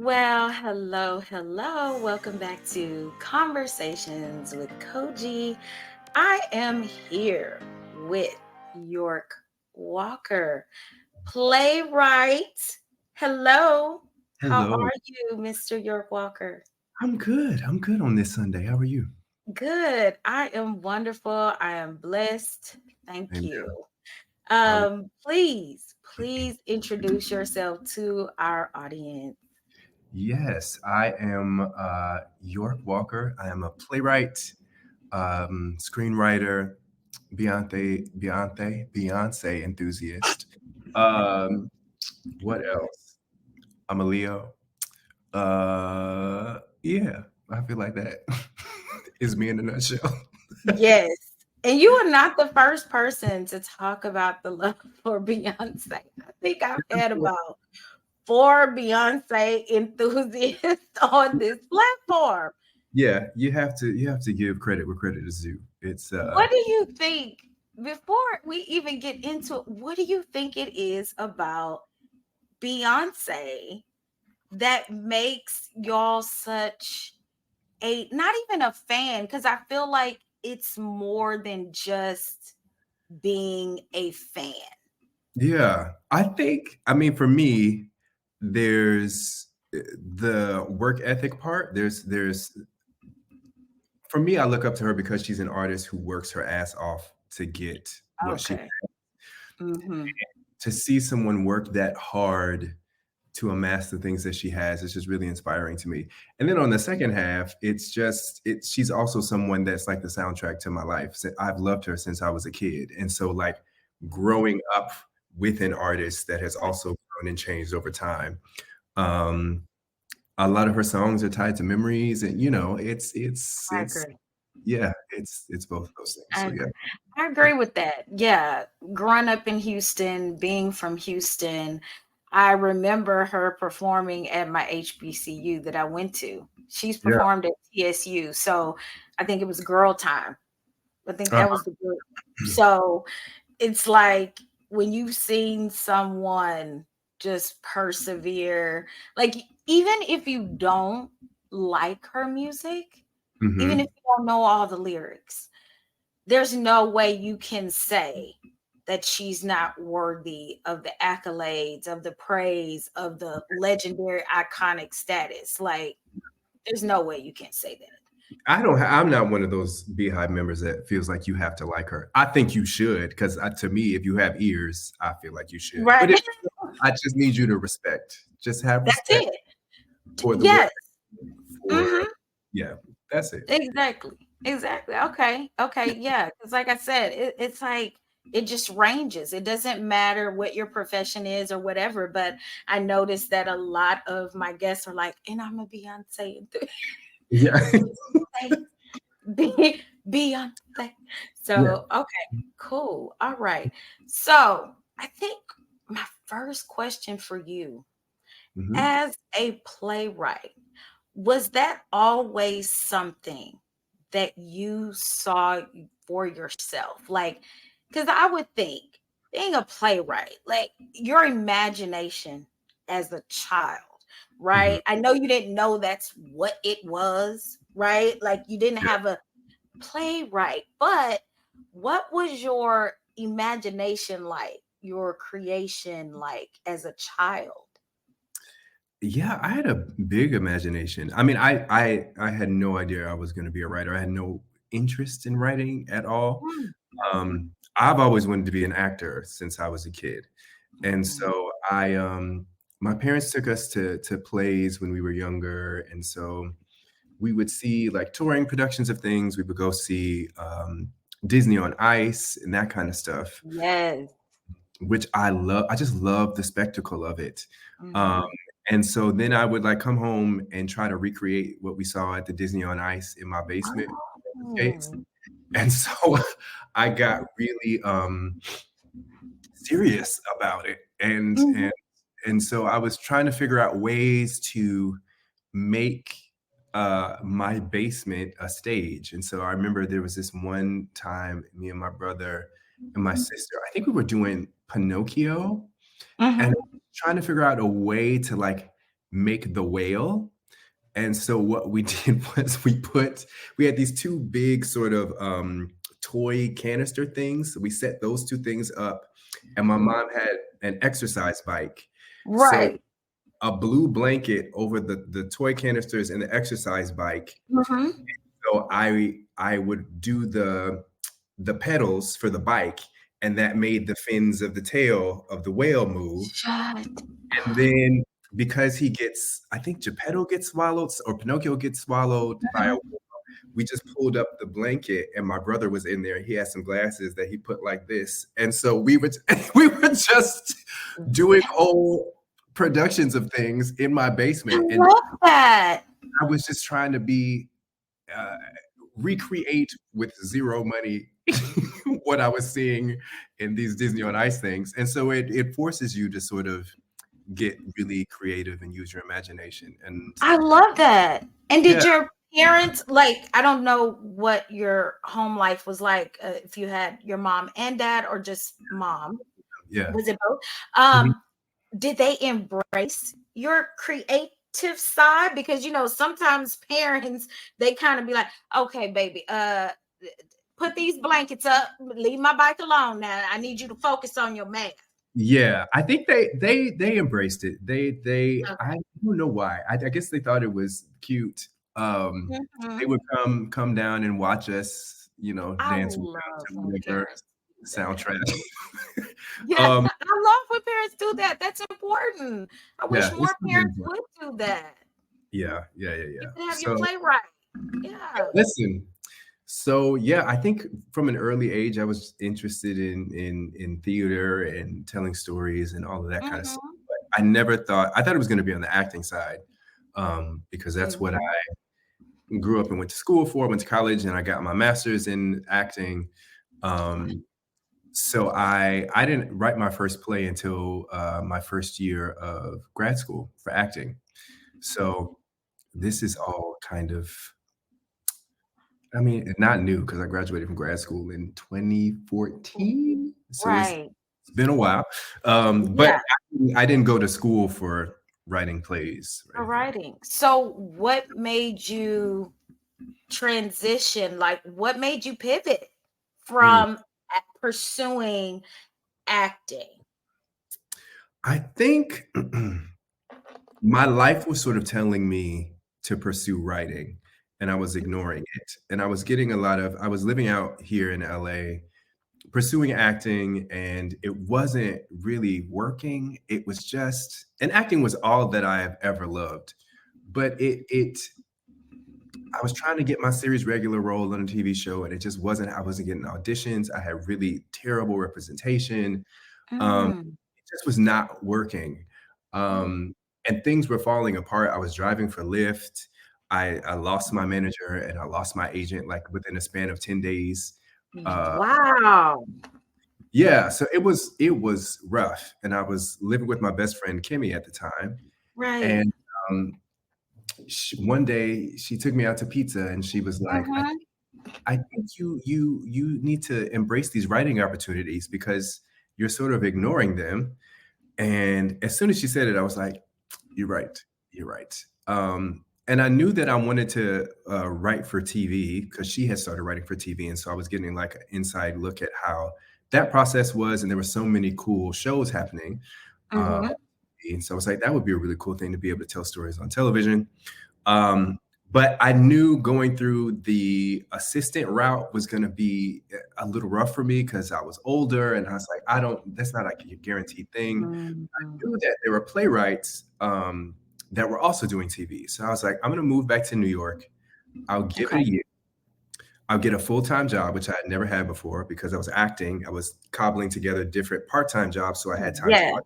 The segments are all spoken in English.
Well, hello, hello. Welcome back to Conversations with KoGi. I am here with York Walker, playwright. Hello. How Hello. are you, Mr. York Walker? I'm good. I'm good on this Sunday. How are you? Good. I am wonderful. I am blessed. Thank Amen. you. Hallelujah. Please introduce yourself to our audience. Yes, I am York Walker. I am a playwright, screenwriter, Beyonce enthusiast. Um, what else? I'm a Leo. Yeah, I feel like that is me in a nutshell. Yes. And you are not the first person to talk about the love for Beyonce. I think I've had about 4 Beyonce enthusiasts on this platform. Yeah, you have to give credit where credit is due. It's What do you think, before we even get into it, what do you think it is about Beyonce that makes y'all such a, not even a fan, because I feel like it's more than just being a fan. Yeah, I mean, for me, there's the work ethic part. There's for me, I look up to her because she's an artist who works her ass off to get what she Okay. Mhm. to see someone work that hard to amass the things that she has is just really inspiring to me. And then on the second half, it's she's also someone that's like the soundtrack to my life. I've loved her since I was a kid. And so like growing up with an artist that has also grown and changed over time. Um, a lot of her songs are tied to memories and I it's agree. yeah, it's both of those things. I So yeah. agree. I agree with that. Yeah, growing up in Houston, being from Houston, I remember her performing at my HBCU that I went to. She's Yeah. performed at TSU, so I think it was Girl Time. I think that Uh-huh. was the group. So it's like when you've seen someone just persevere, like even if you don't like her music, even if Mhm. you don't know all the lyrics, there's no way you can say that she's not worthy of the accolades, of the praise, of the legendary iconic status. Like, there's no way you can say that. I'm not one of those Beehive members that feels like you have to like her. I think you should, because to me, if you have ears, I feel like you should. Right? But I just need you to just have That's respect it. for the work, Yes. for Mhm. yeah, that's it. Exactly. Exactly. Okay. Okay. Yeah. Because, like I said, it's like it just ranges. It doesn't matter what your profession is or whatever. But I noticed that a lot of my guests are like, and I'm a Beyonce enthusiast. Yeah. Beyonce. Yeah. So, okay, cool. All right. So, I think my first question for you, Mhm. as a playwright, was that always something that you saw for yourself? Like, because I would think being a playwright, like your imagination as a child, Mhm. right? I know you didn't know that's what it was, right? Like you didn't Yeah. have a playwright, but what was your imagination like, your creation like as a child? Yeah, I had a big imagination. I mean, I had no idea I was gonna be a writer. I had no interest in writing at all. Mm, I've always wanted to be an actor since I was a kid. And mhm. so my parents took us to plays when we were younger, and so we would see, like, touring productions of things. We would go see, Disney on Ice and that kinda stuff, Yes. which I love. I just love the spectacle of it. Um, Mhm. and so then I would, like, come home and try to recreate what we saw at the Disney on Ice in my basement skates. Oh. And so I got really, serious about it, Mhm. and so I was trying to figure out ways to make, my basement a stage, and so I remember there was this one time, me and my brother and my sister, I think we were doing Pinocchio, and Mhm. trying to figure out a way to, like, make the whale. And so what we did was we had these two big sort of toy canister things. So we set those two things up, and my mom had an exercise bike. So Right. a blue blanket over the toy canisters and the exercise bike. Mm-hmm. So I would do the pedals for the bike, and that made the fins of the tail of the whale move. Shut. And then because I think Geppetto gets swallowed or Pinocchio gets swallowed by a whale, we just pulled up the blanket, and my brother was in there. He had some glasses that he put like this. And so we were just doing whole productions of things in my basement. I And love that. I was just trying to recreate with zero money what I was seeing in these Disney on Ice things. And so it forces you to sort of get really creative and use your imagination. And I love that. And did Yeah. your parents, like, I don't know what your home life was like, if you had your mom and dad or just mom. Yeah. Was it both? Mhm. Did they embrace your creative side? Because sometimes parents, they kind of be like, okay, baby, put these blankets up, leave my bike alone now. I need you to focus on your math. Yeah, I think they embraced it. Okay. I don't know why. I guess they thought it was cute. They Mhm. would come down and watch us, I dance love to when whatever parents do that. soundtrack. Yeah, Um, I love when parents do that. That's important. I wish yeah, more it's really parents important. would do that. Yeah. You can have your So playwright. Yeah. listen. So yeah, I think from an early age, I was interested in theater and telling stories and all of that kind of stuff. Mhm. But I thought it was going to be on the acting side, because that's what I grew up and went to school for. Went to college and I got my master's in acting. Um, so I didn't write my first play until my first year of grad school for acting. So this is all kind of, I mean, not new because I graduated from grad school in 2014. So it's Right. been a while. But Yeah. I didn't go to school for writing plays or For anything. writing. So what made you transition? Like, what made you pivot Mm. from pursuing acting? I think my life was sort of telling me to pursue writing, and I was ignoring it. And I was living out here in LA, pursuing acting, and it wasn't really working. It was just, and acting was all that I have ever loved. But I was trying to get my series regular role on a TV show, and I wasn't getting auditions. I had really terrible representation. Mm. It just was not working. And things were falling apart. I was driving for Lyft. I lost my manager and I lost my agent like within a span of 10 days. Uh, Wow. yeah, so it was rough. And I was living with my best friend Kimmy at the time. Right. And um, one day she took me out to pizza and she was like, Mhm. I think you need to embrace these writing opportunities because you're sort of ignoring them. And as soon as she said it, I was like, "You're right. You're right." And I knew that I wanted to write for TV because she had started writing for TV, and so I was getting like an inside look at how that process was, and there were so many cool shows happening. Uh, Mhm. and so I was like, that would be a really cool thing to be able to tell stories on television. Um, but I knew going through the assistant route was going to be a little rough for me because I was older and I was like, that's not like a guaranteed thing. Mhm. Knew that there were playwrights that were also doing TV. So I was like, I'm going to move back to New York. I'll give it Okay. a year. I'll get a full-time job, which I had never had before because I was acting. I was cobbling together different part-time jobs. So I had time to Yeah. watch.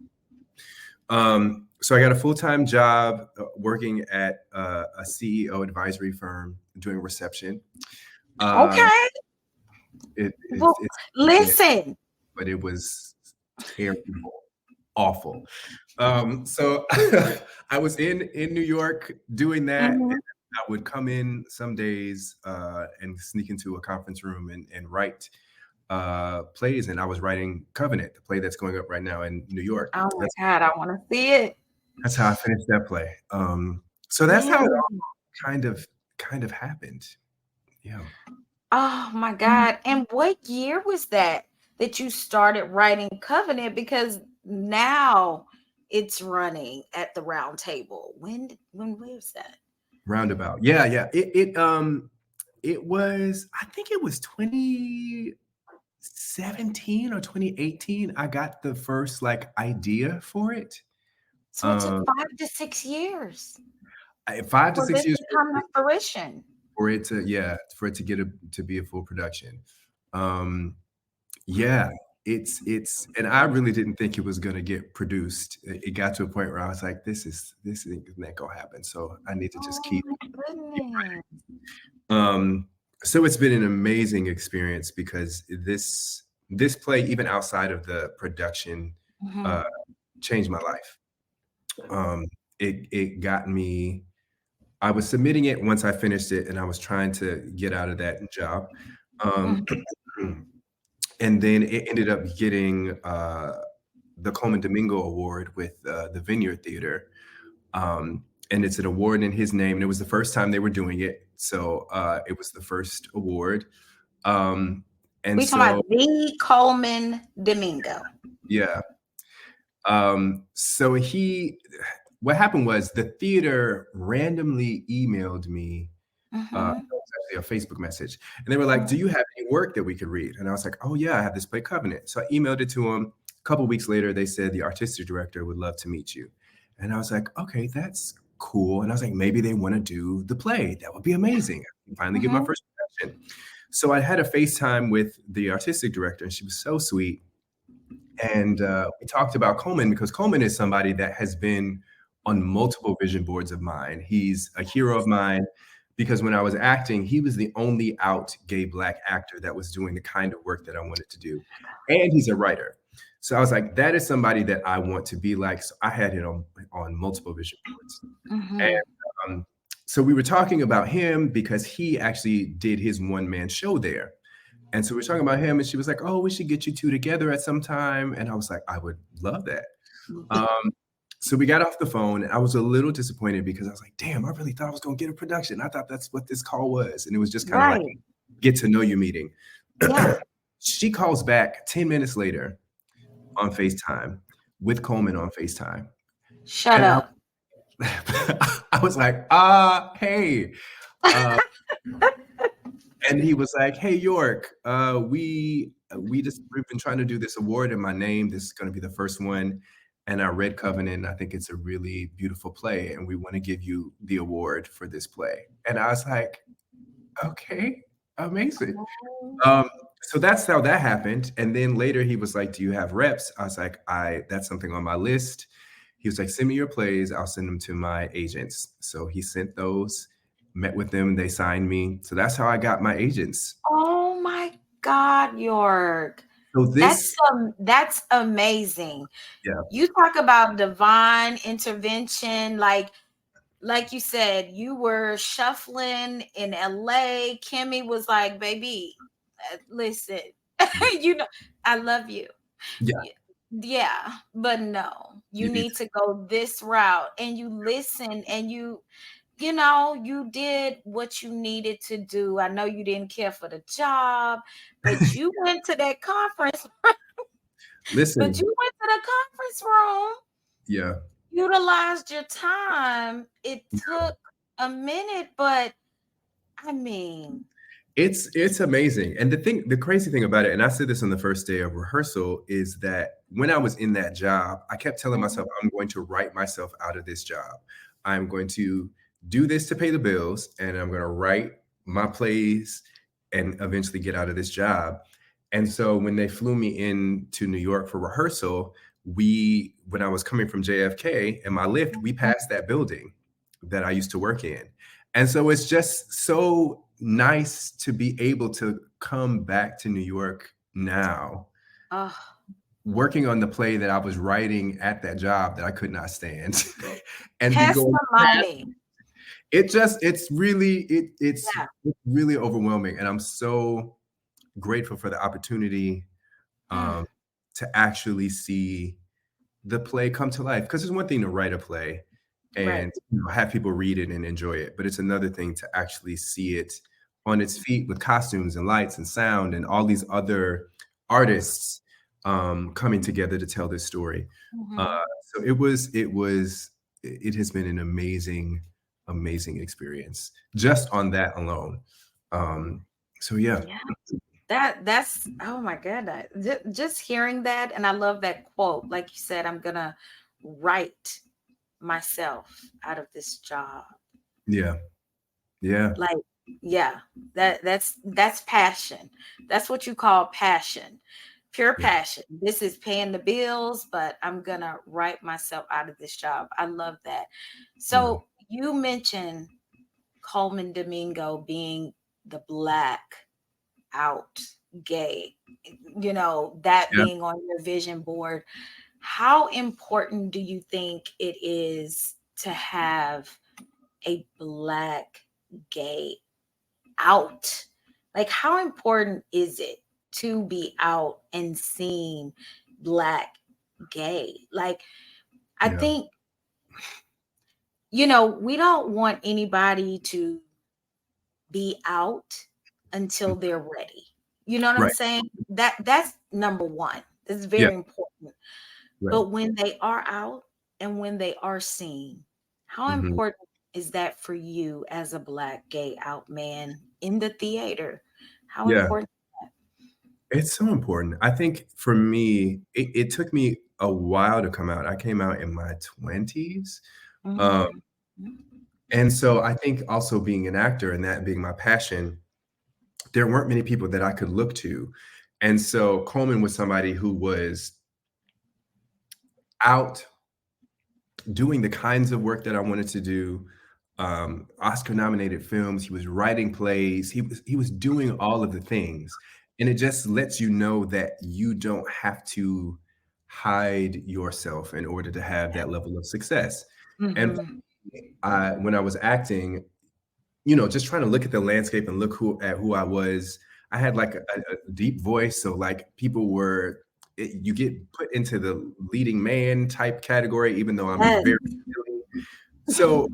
So I got a full-time job working at a CEO advisory firm doing reception. Um, Okay. Well, it's listen. but it was terrible, awful. So I was in New York doing that. And Mhm. I would come in some days and sneak into a conference room and write plays. And I was writing Covenant, the play that's going up right now in New York. Oh my That's God, I want to see it. That's how I finished that play. So that's how it Man. all kind of kind of happened. Yeah. Oh my God. And what year was that you started writing Covenant? Because now it's running at the round table. When was that? Roundabout. Yeah, yeah. It was, I think it was 2017 or 2018. I got the first like idea for it. So it took Um 5 to 6 years 5 to for 6 this years to come to fruition. for it to, yeah, for it to get to be a full production. Um Yeah, it's and I really didn't think it was gonna get produced. It got to a point where I was like, this isn't gonna happen, so I need to just Oh keep." my goodness. Um, so it's been an amazing experience because this play, even outside of the production, uh, Mhm, changed my life. Um, it got me. I was submitting it once I finished it, and I was trying to get out of that job. Um, mhm. and then it ended up getting the Colman Domingo Award with the Vineyard Theater. And it's an award in his name. And it was the first time they were doing it. So it was the first award. Um, and We talking so, about the Coleman Domingo. yeah. So what happened was the theater randomly emailed me. It Mhm, was actually a Facebook message. And they were like, "Do mhm, you have any work that we could read?" And I was like, "Oh, yeah, I have this play Covenant." So I emailed it to them. A couple weeks later, they said the artistic director would love to meet you. And I was like, "Okay, that's cool." And I was like, "Maybe they want to do the play. That would be amazing. I can finally get my mhm. first production." So I had a FaceTime with the artistic director, and she was so sweet. And we talked about Coleman because Coleman is somebody that has been on multiple vision boards of mine. He's a hero of mine because when I was acting, he was the only out gay Black actor that was doing the kind of work that I wanted to do. And he's a writer. So I was like, that is somebody that I want to be like. So I had it on multiple vision boards. Mhm. And so we were talking about him because he actually did his one man show there. And so we were talking about him, and she was like, "Oh, we should get you two together at some time." And I was like, "I would love that." Um, so we got off the phone, and I was a little disappointed because I was like, "Damn, I really thought I was going to get a production. I thought that's what this call was." And it was just kind of like Right. get to know you meeting. Yeah. She calls back 10 minutes later on FaceTime with Coleman on FaceTime. Shut And up. I was like, hey. Uh, and he was like, "Hey York, we've been trying to do this award in my name. This is going to be the first one, and I read Covenant. I think it's a really beautiful play, and we want to give you the award for this play." And I was like, "Okay, amazing." Oh. Um, so that's how that happened. And then later he was like, "Do you have reps?" I was like, "I that's something on my list." He was like, "Send me your plays. I'll send them to my agents." So he sent those, met with them, they signed me. So that's how I got my agents. Oh my God, York. So this, That's amazing. yeah, You talk about divine intervention, like you said, you were shuffling in LA. Kimmy was like, baby, listen, yeah, you know, I love you. yeah, Yeah, but no, you you do need too. to go this route and you listen and you did what you needed to do. I know you didn't care for the job, but you went to that conference, but Listen, you went to the conference room, yeah. utilized your time. It took a minute, but I mean, It's amazing. And the crazy thing about it, and I said this on the first day of rehearsal, is that when I was in that job, I kept telling mhm, myself, I'm going to write myself out of this job. I'm going to do this to pay the bills, and I'm going to write my plays and eventually get out of this job. And so when they flew me in to New York for rehearsal, when I was coming from JFK in my lift, we passed that building that I used to work in. And so it's just so nice to be able to come back to New York now, oh, working on the play that I was writing at that job that I could not stand, and be going past. testimony. It's Yeah. really overwhelming, and I'm so grateful for the opportunity Mm, um, to actually see. the play come to life. Because it's one thing to write a play Right. and have people read it and enjoy it, but it's another thing to actually see it on its feet with costumes and lights and sound and all these other artists coming together to tell this story. Uh, Mhm. so it has been an amazing experience just on that alone. Um, so yeah, Yeah. That's oh my god. Just hearing that, and I love that quote. Like you said, I'm gonna write myself out of this job. yeah, yeah, Like, yeah, that's passion. That's what you call passion. Pure yeah, passion. This is paying the bills, but I'm gonna write myself out of this job. I love that. yeah, So you mentioned Coleman Domingo being the black out gay, that yeah. being on your vision board. How important do you think it is to have a black gay out? Like, how important is it to be out and seeing black gay? Like, I Yeah. think, we don't want anybody to be out until Mm, they're ready. You know what I'm right. saying? That's number one. It's Yeah. very important. Right. But when they are out and when they are seen, how Mhm. important is that for you as a black gay out man in the theater? How Yeah. important? It's so important. I think for me, it took me a while to come out. I came out in my 20s. Um, Mhm. and so I think also being an actor and that being my passion, there weren't many people that I could look to. And so Coleman was somebody who was out doing the kinds of work that I wanted to do, Oscar nominated films. He was writing plays. He was doing all of the things, and it just lets you know that you don't have to hide yourself in order to have that level of success. And Mhm. when I was acting, just trying to look at the landscape and look who I was. I had like a deep voice, so like you get put into the leading man type category, even though I'm Yes. very silly. So,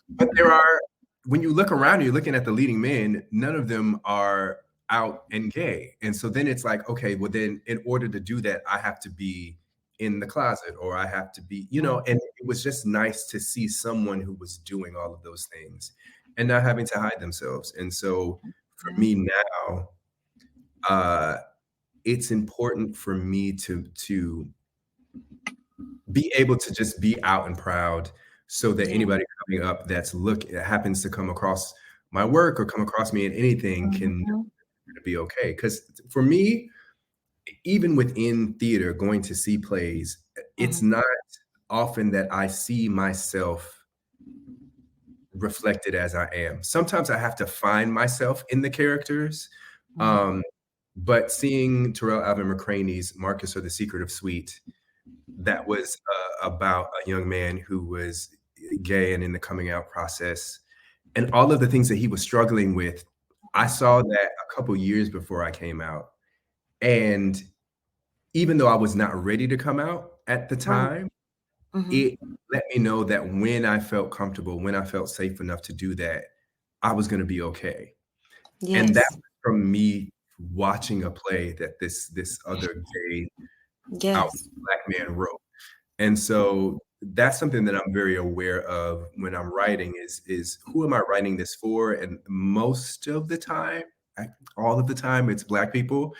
but there are when you look around, you're looking at the leading men. None of them are out and gay, and so then it's like, okay, well then, in order to do that, I have to be in the closet, or I have to be, Mhm. and it was just nice to see someone who was doing all of those things and not having to hide themselves. And so for Yeah. me now, uh, it's important for me to be able to just be out and proud so that Yeah. anybody coming up happens to come across my work or come across me in anything can Mhm. be okay. Because for me, even within theater, going to see plays, it's Mhm. not often that I see myself reflected as I am. Sometimes I have to find myself in the characters. Mhm. Um, but seeing Terrell Alvin McCraney's Marcus or the Secret of Sweet, that was about a young man who was gay and in the coming out process, and all of the things that he was struggling with. I saw that a couple years before I came out, and even though I was not ready to come out at the Right. time, Mhm. it let me know that when I felt comfortable, when I felt safe enough to do that, I was gonna be okay. And that Yes. was from me watching a play that this other gay out Yes. black man wrote. And so that's something that I'm very aware of when I'm writing is who am I writing this for? And most of the time, all of the time, it's black people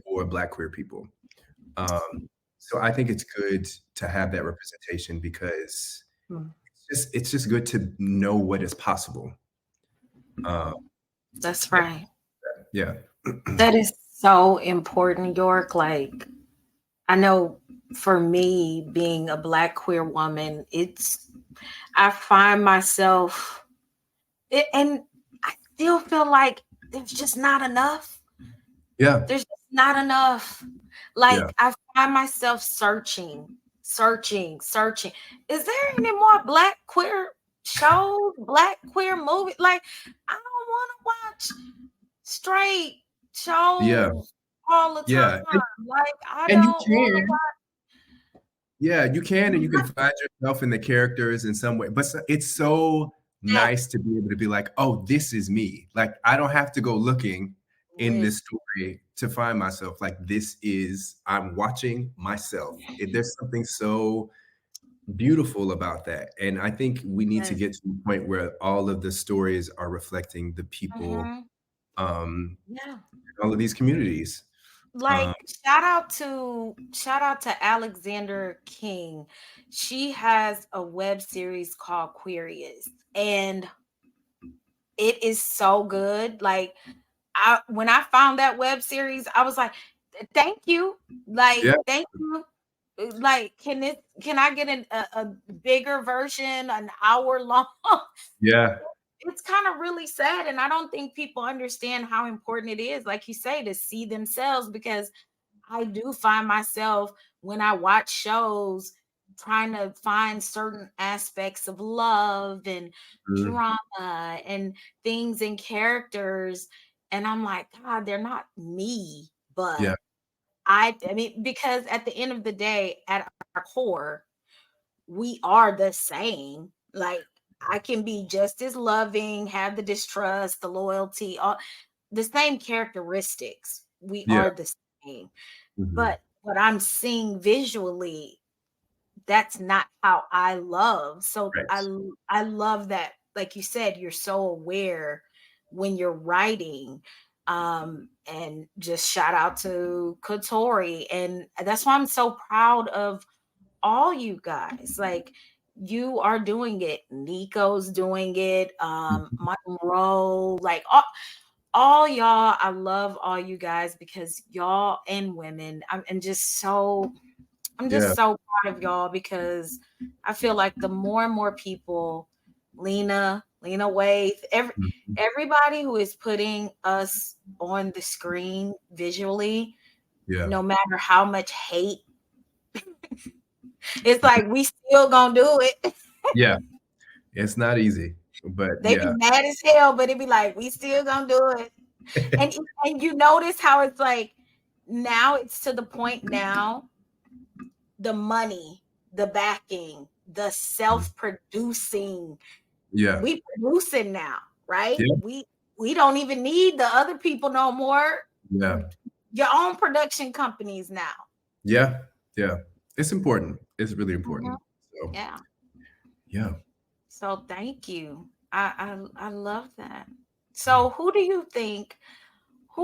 or black queer people. Um, so I think it's good to have that representation because Mm. it's just good to know what is possible. Uh, That's so right. yeah. That is so important, York. Like, I know for me, being a black queer woman, I find myself, and I still feel like there's just not enough. Yeah. There's just not enough. Yeah. Like, I find myself searching. Is there any more black queer shows, black queer movies? Like, I don't want to watch straight Yeah. shows all the time. Yeah. Like, I And you don't want to can. Yeah, you can, and you can find yourself in the characters in some way. But it's so nice to be able to be like, oh, this is me. Like, I don't have to go looking in this story to find myself. Like, I'm watching myself. There's something so beautiful about that. And I think we need to Yes. get to the point where all of the stories are reflecting the people, Mhm. Yeah. all of these communities. Like, shout out to Alexander King. She has a web series called Queerious, and it is so good. Like, when I found that web series, I was like, thank you. Like, Yeah, thank you. Like, can I get a bigger version, an hour long? yeah, It's kind of really sad, and I don't think people understand how important it is, like you say, to see themselves, because I do find myself when I watch shows trying to find certain aspects of love and mm, drama and things and characters. And I'm like, God, they're not me. But yeah, I mean, because at the end of the day, at our core, we are the same. Like, I can be just as loving, have the distrust, the loyalty, all the same characteristics. We yeah. are the same. Mhm. But what I'm seeing visually, that's not how I love. So Right. I love that, like you said, you're so aware when you're writing. And just shout out to Kotori. And that's why I'm so proud of all you guys. Like, you are doing it. Nico's doing it. Mhm. Monroe, like all y'all. I love all you guys, because y'all and women. I'm Yeah. just so proud of y'all, because I feel like the more and more people, Lena Waithe, Mhm. everybody who is putting us on the screen visually, Yeah. no matter how much hate, it's like we still gonna do it. Yeah. It's not easy, but They be yeah. mad as hell, but it be like we still gonna do it. And and you notice how it's like now it's to the point now, the money, the backing, the self-producing. Yeah. We producing now, right? Yeah. We don't even need the other people no more. Yeah. Your own production companies now. Yeah. Yeah. It's important. It's really Mhm. important. So, Yeah. yeah. So thank you. I love that. So who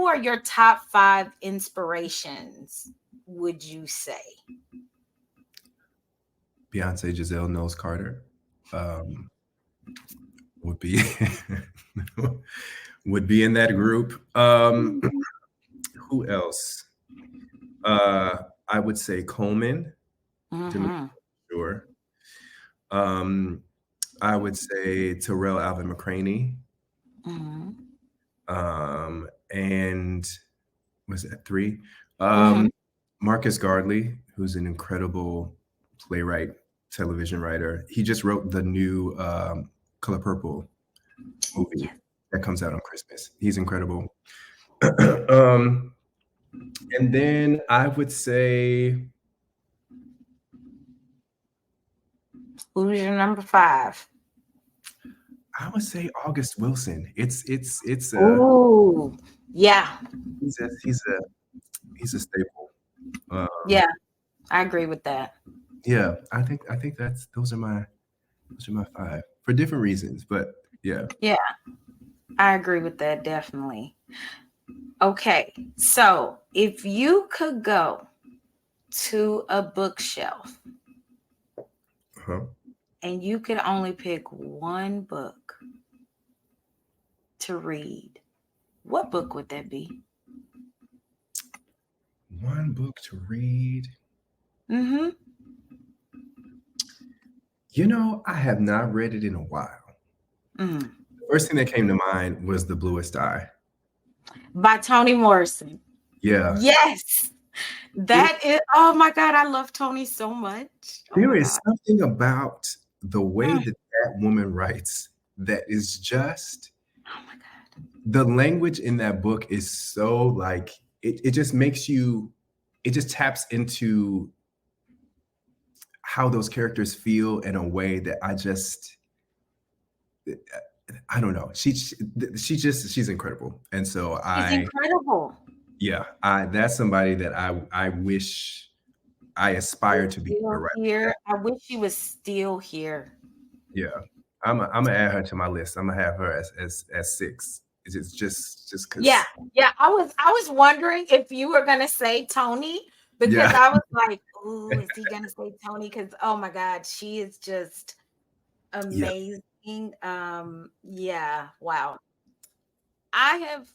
are your top 5 inspirations, would you say? Beyonce, Giselle Knowles Carter, um, would be would be in that group. Mhm. Who else? I would say Colman, Domingo, Mhm. sure. Um, I would say Terrell Alvin McCraney. Mhm. And was that 3? Mhm. Um, Marcus Gardley, who's an incredible playwright, television writer. He just wrote the new Color Purple movie Yes. that comes out on Christmas. He's incredible. um, and then I would say, Who's your number 5? August Wilson. It's a Ooh. Yeah. he's a he's a he's a staple. Yeah. I agree with that. Yeah, I think those are my 5 for different reasons, but yeah. Yeah. I agree with that, definitely. Okay. So, if you could go to a bookshelf Uh-huh. and you could only pick one book to read, what book would that be? One book to read. Mhm. I have not read it in a while. Mm. The first thing that came to mind was The Bluest Eye. By Toni Morrison. Yeah. Yes. It That is, oh my God, I love Toni so much. Oh There my is God. something about the way Mm. that that woman writes that is just Oh my God. the language in that book is so like it just makes you it just taps into how those characters feel in a way that I don't know. She's incredible. And so She's incredible. that's somebody that I wish I aspire to be Still right. here. I wish she was still here. Yeah. I'm gonna add her to my list. I'm gonna have her as 6. It's just because. Yeah. I was wondering if you were gonna say Tony, because I was like, "Ooh, is he gonna say Tony?" Because oh my God, she is just amazing. Wow. I have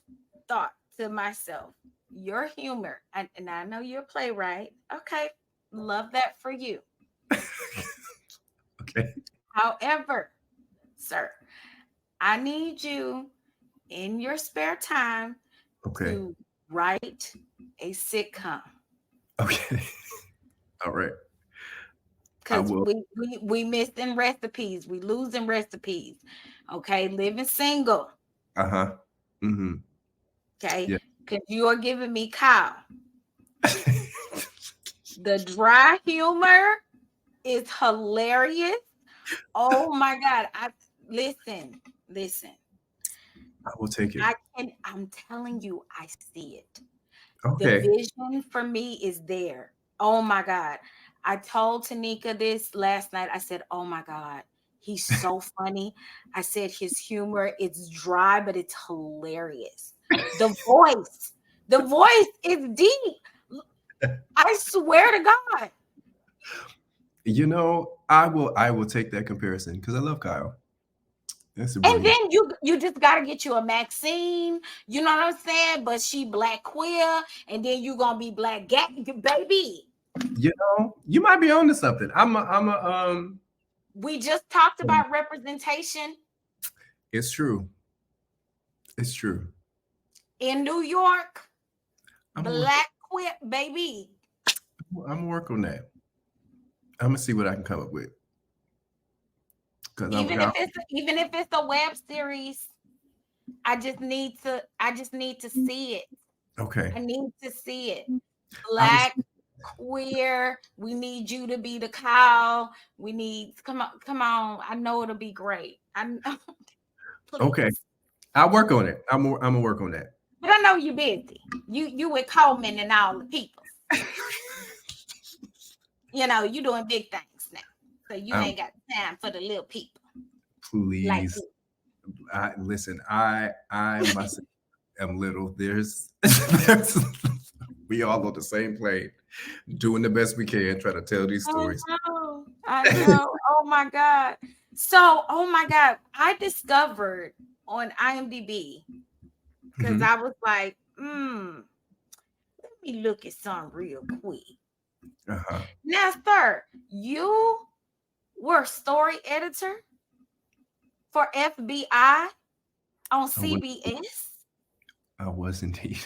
thought to myself, your humor, and I know you're a playwright. Okay, love that for you. Okay. However, sir, I need you in your spare time to write a sitcom. Okay. All right. Because we missing recipes, we losing recipes. Okay, living single. Mm-hmm. Okay, Yeah. because you are giving me Kyle. The dry humor is hilarious. Oh my God. Listen. I will take it. I'm telling you, I see it. Okay. The vision for me is there. Oh my God. I told Tanika this last night. I said, oh my God, he's so funny. I said his humor, it's dry, but it's hilarious. The voice is deep. I swear to God. You know, I will take that comparison because I love Kyle. That's and then you just gotta get you a Maxine, you know what I'm saying? But she black queer, and then you gonna be black baby. You know, you might be on to something. We just talked about representation. It's true. It's true. In New York, black queer baby. I'm gonna work on that. I'm gonna see what I can come up with. Even if it's a web series, I just need to see it. Okay. I need to see it. Black, queer. We need you to be the cow. We need come on. I know it'll be great. Okay. I'll work on it. I'm gonna work on that. But I know you're busy. You with Colman and all the people. You know, you doing big things now. So you ain't got time for the little people. Please. Listen, I myself am little. There's we all on the same plane, doing the best we can, trying to tell these stories. I know. Oh my God. So, oh my God, I discovered on IMDb because I was like, let me look at some real quick. Now, sir, you were a story editor for FBI on CBS. I was indeed.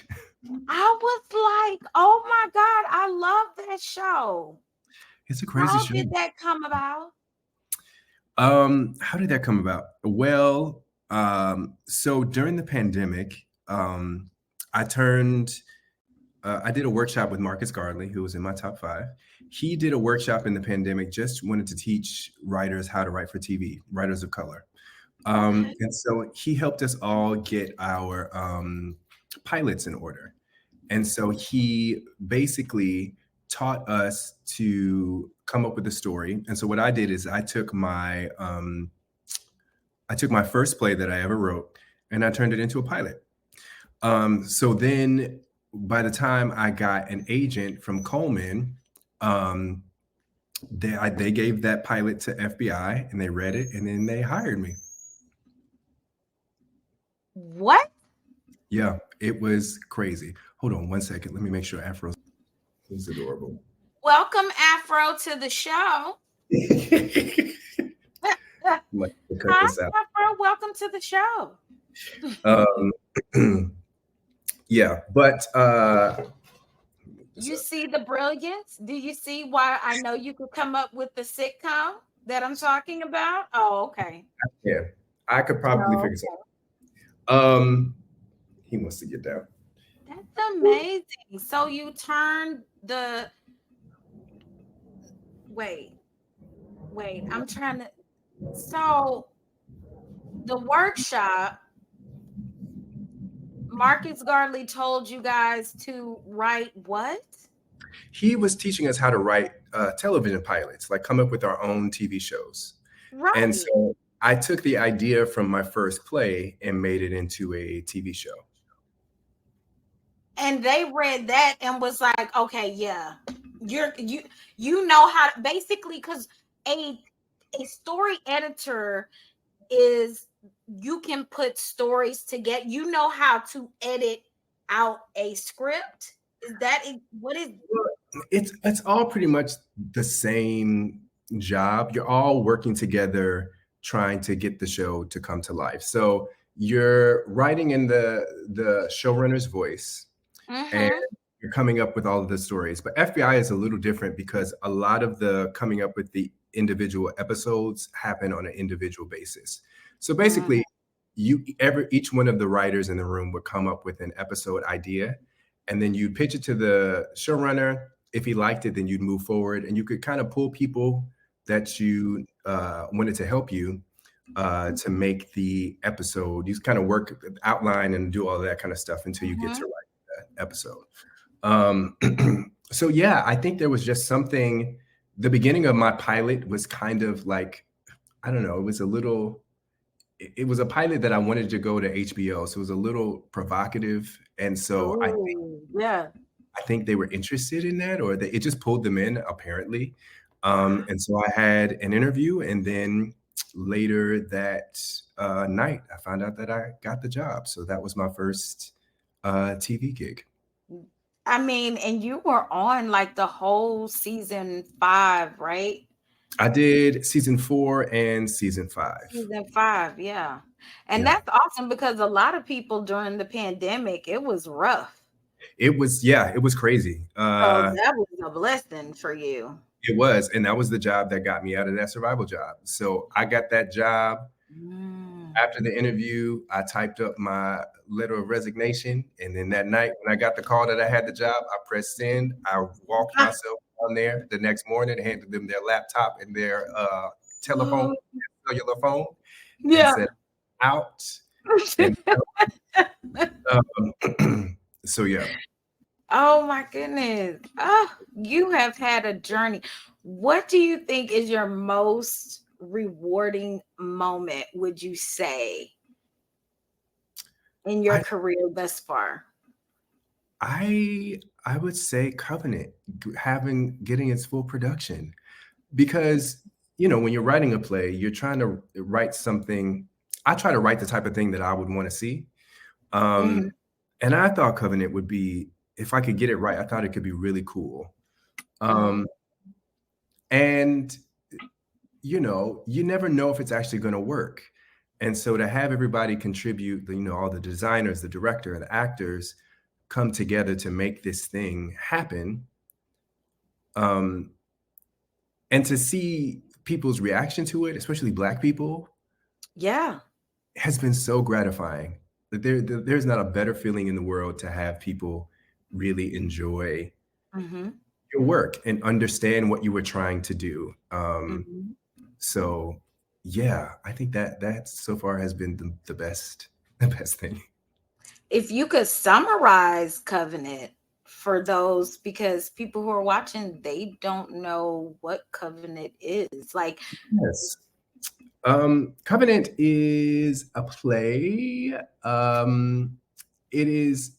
I was like, oh my God, I love that show. It's a crazy show. How did that come about? How did that come about? Well, so during the pandemic, I did a workshop with Marcus Gardley, who was in my top 5. He did a workshop in the pandemic, just wanted to teach writers how to write for TV, writers of color. And so he helped us all get our pilots in order. And so he basically taught us to come up with a story. And so what I did is I took my first play that I ever wrote and I turned it into a pilot. So then by the time I got an agent from Colman, they gave that pilot to FBI and they read it and then they hired me. What? Yeah, it was crazy. Hold on 1 second. Let me make sure Afro is adorable. Welcome, Afro, to the show. Hi, Afro. Welcome to the show. Yeah, but you see the brilliance? Do you see why I know you could come up with the sitcom that I'm talking about? Oh, okay. Yeah, I could probably figure something. He wants to get down. That's amazing. So you turned the Wait, I'm trying to. So the workshop, Marcus Gardley told you guys to write what? He was teaching us how to write television pilots, like come up with our own TV shows. And Right. so I took the idea from my first play and made it into a TV show. And they read that and was like, okay, yeah, you know how to, basically, because a story editor is, you can put stories together. You know how to edit out a script. Is that what is? It's all pretty much the same job. You're all working together trying to get the show to come to life. So you're writing in the showrunner's voice, and Mm-hmm. you're coming up with all of the stories. But FBI is a little different because a lot of the coming up with the individual episodes happen on an individual basis. So basically, each one of the writers in the room would come up with an episode idea, and then you pitch it to the showrunner. If he liked it, then you'd move forward, and you could kind of pull people that you wanted to help you to make the episode. You kind of work outline and do all that kind of stuff until you get to write that episode. So yeah, I think there was just something. The beginning of my pilot was kind of like, I don't know, it was a little. It was a pilot that I wanted to go to HBO, so it was a little provocative, and so Oh, yeah. I think they were interested in that, or it just pulled them in apparently. And so I had an interview, and then later that night, I found out that I got the job. So that was my first TV gig. I mean, and you were on like the whole season 5, right? I did season 4 and season 5. Season 5, yeah. And Yeah, that's awesome because a lot of people during the pandemic, it was rough. it was. Yeah, it was crazy. So that was a blessing for you. It was, and that was the job that got me out of that survival job. So I got that job. Mm. After the interview, I typed up my letter of resignation. And then that night, when I got the call that I had the job, I pressed send. I walked myself on there the next morning, handed them their laptop and their telephone, cellular phone, and Yeah. said, out. And so, yeah. Oh my goodness. Oh, you have had a journey. What do you think is your most rewarding moment, would you say, in your I career thus far? I would say Covenant getting its full production, because when you're writing a play, you're trying to write something. I try to write the type of thing that I would want to see, Mhm. and I thought Covenant would be, if I could get it right, I thought it could be really cool. Mhm. And you never know if it's actually going to work, and so to have everybody contribute, all the designers, the director, and the actors come together to make this thing happen, um, and to see people's reaction to it, especially Black people, Yeah. has been so gratifying. That there's not a better feeling in the world to have people really enjoy Mhm. your work and understand what you were trying to do. Mhm. So yeah, I think that so far has been the best, the best thing. If you could summarize Covenant for those, because people who are watching, they don't know what Covenant is. Like, Yes. Covenant is a play. It is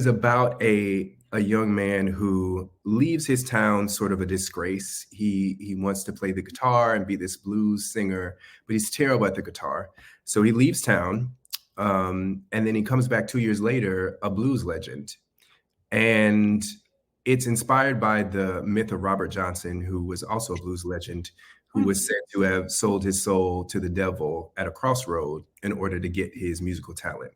about a young man who leaves his town sort of a disgrace. He wants to play the guitar and be this blues singer, but he's terrible at the guitar. So he leaves town, and then he comes back 2 years later, a blues legend. And it's inspired by the myth of Robert Johnson, who was also a blues legend, who was said to have sold his soul to the devil at a crossroad in order to get his musical talent.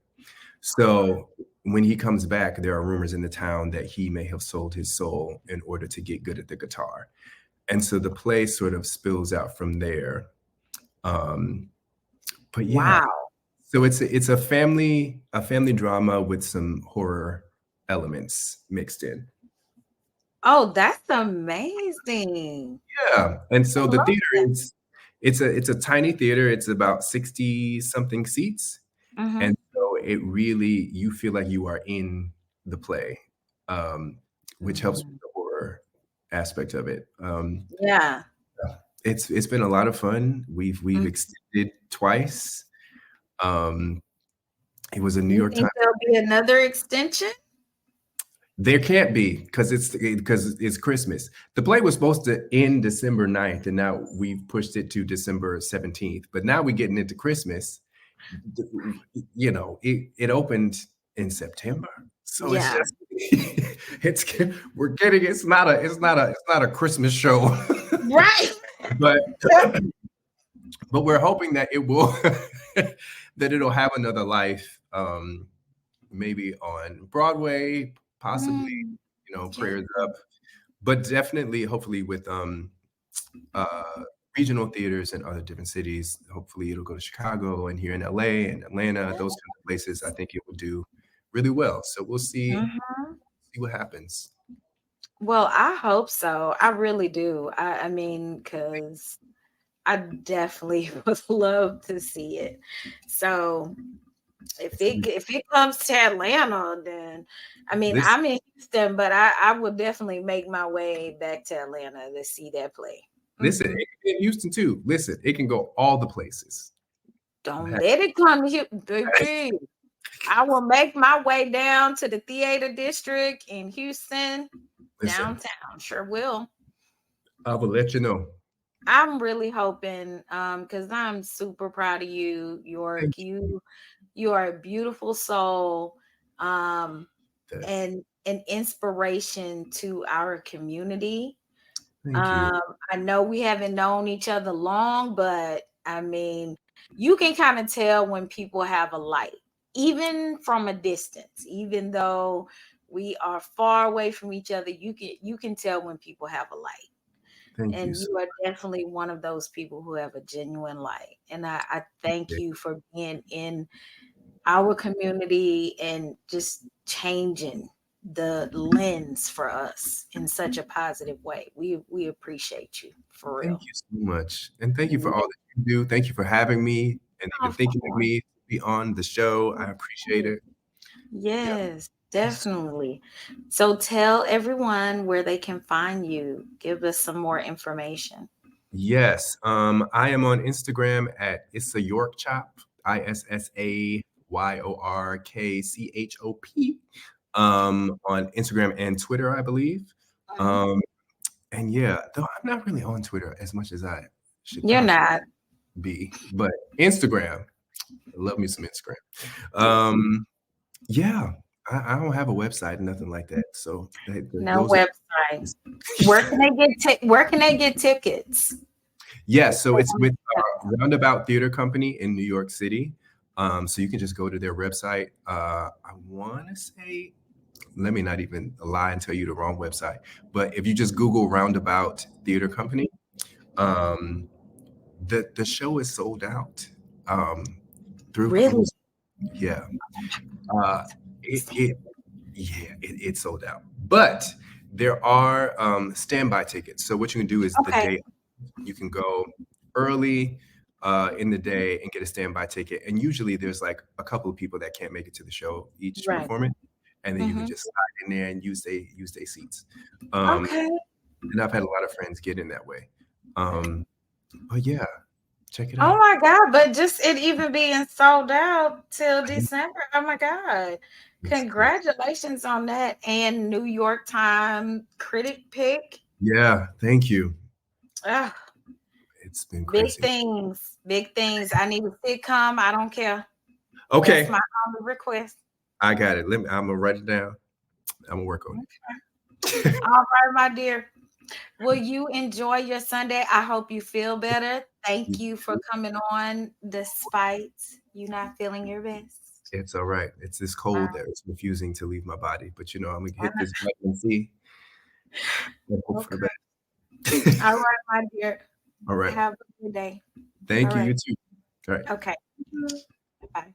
So when he comes back, there are rumors in the town that he may have sold his soul in order to get good at the guitar. And so the play sort of spills out from there. Um, but yeah, wow. so it's a family drama with some horror elements mixed in. Oh, that's amazing. Yeah. And I so the love theater that. is it's a tiny theater. It's about 60 something seats. Mhm. And so it really you feel like you are in the play, um, which helps with Mhm. the horror aspect of it. Yeah. It's been a lot of fun. We've Mm. extended twice. Um, it was a New You York think Times. there'll be another extension? There can't be because it's Christmas. The play was supposed to end December 9th, and now we've pushed it to December 17th. But now we're getting into Christmas. You know, it opened in September. So it's Yeah. just it's we're getting it's not a Christmas show. Right. but but we're hoping that it will that it'll have another life, maybe on Broadway, possibly, Mm, yeah. prayers up, but definitely, hopefully, with uh, regional theaters in other different cities. Hopefully, it'll go to Chicago and here in LA and Atlanta, those kind of places. I think it will do really well. So we'll Mhm. see what happens. Well, I hope so. I really do. I mean, because I definitely would love to see it. So if it comes to Atlanta, then I mean This I'm in Houston, but I would definitely make my way back to Atlanta to see that play. Listen, it Hmm. can be in Houston too. Listen, it can go all the places. Don't let it come to Houston, baby. I will make my way down to the theater district in Houston, Listen, downtown. Sure will. I will let you know. I'm really hoping, because I'm super proud of you, York. Thank You are a beautiful soul, um, you. and an inspiration to our community. Thank you. Um, I know we haven't known each other long, but I mean, you can kind of tell when people have a light, even from a distance, even though we are far away from each other, you can tell when people have a light. Thank you And so you are definitely one of those people who have a genuine light. And I thank much. you for being in our community and just changing the lens for us in such a positive way. We appreciate you for Thank real. you so much. And thank you for all Yeah, that you do. Thank you for having me and even of thinking of course. me to be on the show. I appreciate it. Yeah. Yes, definitely. So tell everyone where they can find you. Give us some more information. Yes. I am on Instagram at It's a York Chop, ISSAYORKCHOP. On Instagram and Twitter, I believe. Mhm. Um, and yeah, though I'm not really on Twitter as much as I should You're possibly not. be, but Instagram, love me some Instagram. Yeah, I don't have a website, nothing like that. So No those are website. Where can they get tickets? yeah. If So they it's want with to Roundabout Theater Company in New York City. So you can just go to their website. I want to say, let me not even lie and tell you the wrong website, but if you just Google Roundabout Theater Company, um, the show is sold out. Um, through really? yeah, uh, it yeah, it's sold out. But there are standby tickets. So what you can do is the Okay. day you can go early in the day and get a standby ticket. And usually there's like a couple of people that can't make it to the show each Right. performance, and then you can Hmm. just slide in there and use their seats. Um, Okay. and I've had a lot of friends get in that way. But yeah, check it Oh out. my God. But just it even being sold out till I know December. Oh my God. it's crazy. Congratulations on that. And New York Times critic pick. Yeah, thank you. Ugh, It's been big crazy. things. Big things. I need a sitcom. I don't care. That's Okay, my only request. I got it. I'm gonna write it down. I'm gonna work on it. All right, my dear. Will you enjoy your Sunday? I hope you feel better. Thank you for coming on despite you not feeling your best. It's all right. It's this Uh, cold that is refusing to leave my body, but I'm gonna hit this button and see and hope for the okay. best. All right, my dear. All right. Have a good day. All Thank you. You right. too. All right. Okay. Bye.